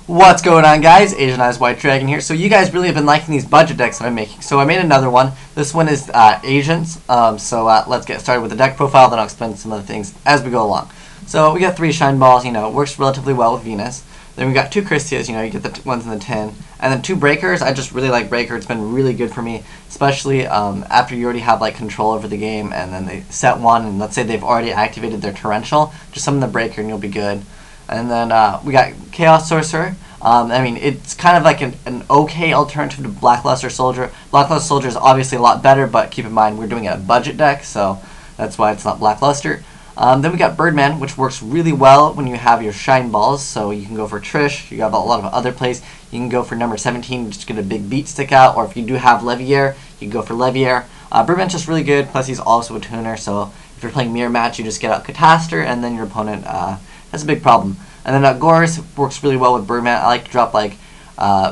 What's going on, guys? Asian Eyes White Dragon here. So you guys really have been liking these budget decks that I'm making. So I made another one. This one is Asians. Let's get started with the deck profile, then I'll explain some of the things as we go along. So we got 3 Shine Balls, it works relatively well with Venus. Then we got 2 Christias, you get the ones in the tin. And then 2 Breakers. I just really like Breaker. It's been really good for me, especially after you already have control over the game and then they set one and let's say they've already activated their Torrential. Just summon the Breaker and you'll be good. And then we got Chaos Sorcerer. It's kind of like an okay alternative to Blackluster Soldier. Blackluster Soldier is obviously a lot better, but keep in mind we're doing a budget deck, so that's why it's not Blackluster. Then we got Birdman, which works really well when you have your Shine Balls, so you can go for Trish, you have a lot of other plays. You can go for number 17, just get a big beat stick out, or if you do have Leviair, you can go for Leviair. Birdman's just really good, plus he's also a tuner, so if you're playing Mirror Match, you just get out Catastor, and then your opponent has a big problem. And then Gorz works really well with Birdman. I like to drop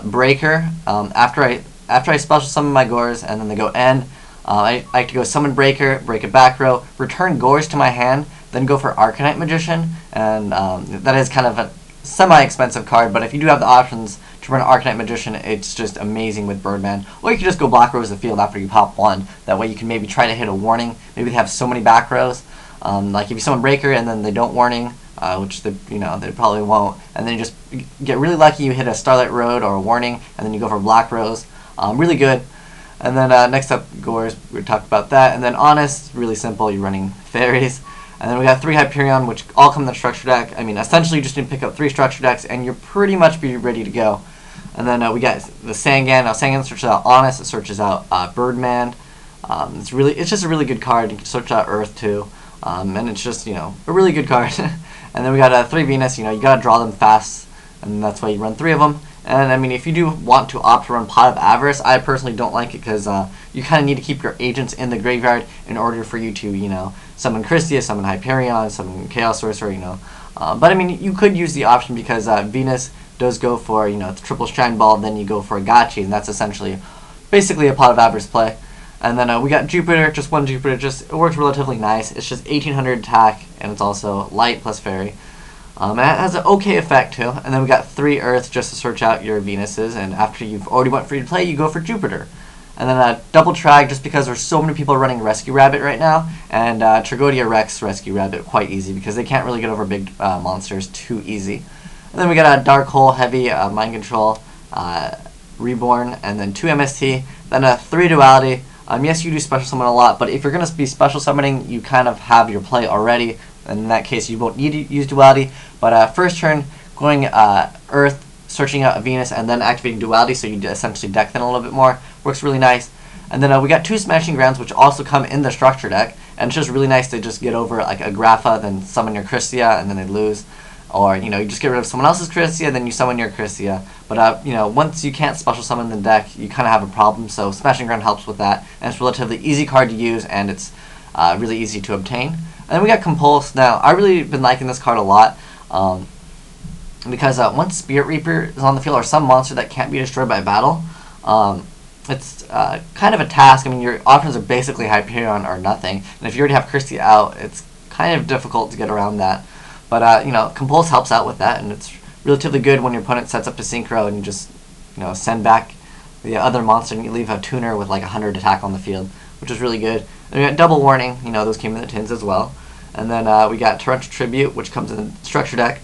Breaker after I special summon my Gorz, and then they go end. I like to go summon Breaker, break a back row, return Gorz to my hand, then go for Arcanite Magician, and that is kind of a semi-expensive card, but if you do have the options to run Arcanite Magician, it's just amazing with Birdman. Or you can just go Black Rose the field after you pop one. That way you can maybe try to hit a warning. Maybe they have so many back rows. Like if you summon Breaker and then they don't warning, which they probably won't, and then you just get really lucky, you hit a Starlight Road or a warning, and then you go for Black Rose. Really good. And then next up, Gorz, we talked about that. And then Honest, really simple, you're running Fairies. And then we got 3 Hyperion, which all come in the structure deck. Essentially you just need to pick up 3 structure decks, and you're pretty much be ready to go. And then we got the Sangan. Now Sangan searches out Honest, it searches out Birdman. It's just a really good card. You can search out Earth too. And it's just, a really good card. And then we got 3 Venus, you gotta draw them fast, and that's why you run 3 of them. And if you do want to opt to run Pot of Avarice, I personally don't like it because you kind of need to keep your agents in the graveyard in order for you to, summon Christia, summon Hyperion, summon Chaos Sorcerer, But you could use the option because Venus does go for, the triple Shine Ball, then you go for a Gotchi, and that's essentially, basically a Pot of Avarice play. And then we got Jupiter, just 1 Jupiter, it works relatively nice. It's just 1800 attack, and it's also light plus fairy. And it has an okay effect too. And then we got 3 Earth just to search out your Venuses, and after you've already went free to play, you go for Jupiter. And then double Trag, just because there's so many people running Rescue Rabbit right now, and Tragodia wrecks Rescue Rabbit quite easy because they can't really get over big monsters too easy. And then we got a Dark Hole, Heavy, Mind Control, Reborn, and then 2 MST, then 3 Duality. Yes, you do special summon a lot, but if you're going to be special summoning, you kind of have your play already. And in that case, you won't need to use Duality. But first turn, going Earth, searching out a Venus, and then activating Duality, so you essentially deck them a little bit more. Works really nice. And then we got 2 Smashing Grounds, which also come in the structure deck. And it's just really nice to just get over a Grapha, then summon your Christia, and then they lose. Or, you just get rid of someone else's Christia, then you summon your Christia. But, once you can't special summon the deck, you kind of have a problem. So Smashing Ground helps with that. And it's a relatively easy card to use, and it's really easy to obtain. And then we got Compulse. Now, I've really been liking this card a lot. Because once Spirit Reaper is on the field, or some monster that can't be destroyed by battle, it's kind of a task. Your options are basically Hyperion or nothing. And if you already have Christia out, it's kind of difficult to get around that. But, Compulse helps out with that, and it's relatively good when your opponent sets up a Synchro and you just, send back the other monster and you leave a tuner with 100 attack on the field, which is really good. And we got Double Warning, those came in the tins as well. And then we got Torrential Tribute, which comes in the structure deck,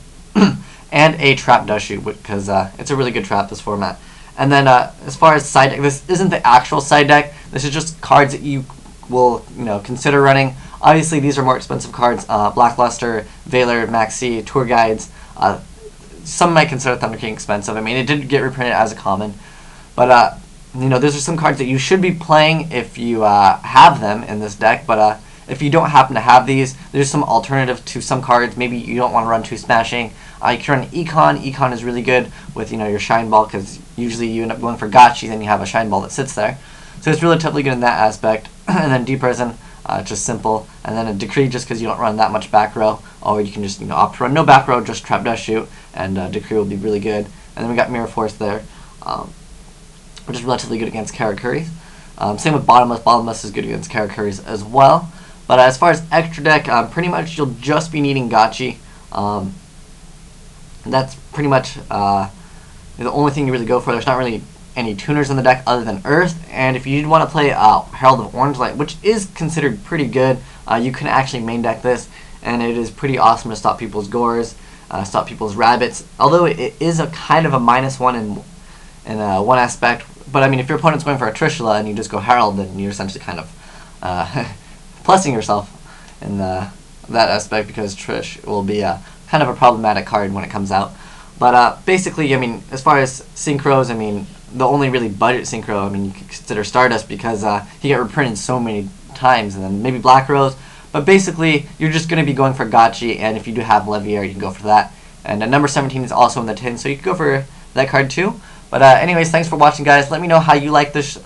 and a Trap Dushu, because it's a really good trap, this format. And then as far as side deck, this isn't the actual side deck, this is just cards that you will, consider running. Obviously, these are more expensive cards. Blackluster, Valor, Maxi, Tour Guides. Some might consider Thunder King expensive. It did get reprinted as a common. But, those are some cards that you should be playing if you have them in this deck. But if you don't happen to have these, there's some alternative to some cards. Maybe you don't want to run 2 Smashing. You can run Econ. Econ is really good with, your Shine Ball, because usually you end up going for Gotchi, then you have a Shine Ball that sits there. So it's relatively good in that aspect. And then Deep Prison. Just simple, and then a Decree just because you don't run that much back row, or you can just opt to run no back row, just Trap Dust Shoot, and Decree will be really good. And then we got Mirror Force there, which is relatively good against Karakuris. Same with Bottomless. Bottomless is good against Karakuris as well. But as far as extra deck, pretty much you'll just be needing Gotchi. That's pretty much is the only thing you really go for. There's not really any tuners in the deck other than Earth, and if you want to play Herald of Orange Light, which is considered pretty good, you can actually main deck this, and it is pretty awesome to stop people's Gores, stop people's Rabbits, although it is a kind of a -1 in one aspect. But I mean, if your opponent's going for a Trishula and you just go Herald, then you're essentially kind of plussing yourself in that aspect, because Trish will be kind of a problematic card when it comes out. But basically, I mean, as far as synchros, I mean, the only really budget synchro, I mean, you could consider Stardust, because he got reprinted so many times, and then maybe Black Rose. But basically, you're just going to be going for Gotchi, and if you do have Leviair, you can go for that. And number 17 is also in the tin, so you could go for that card too. But anyways, thanks for watching, guys. Let me know how you like this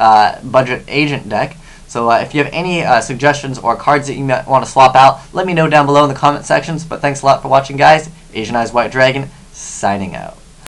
budget agent deck. So if you have any suggestions or cards that you might want to swap out, let me know down below in the comment sections. But thanks a lot for watching, guys. Asian Eyes White Dragon, signing out.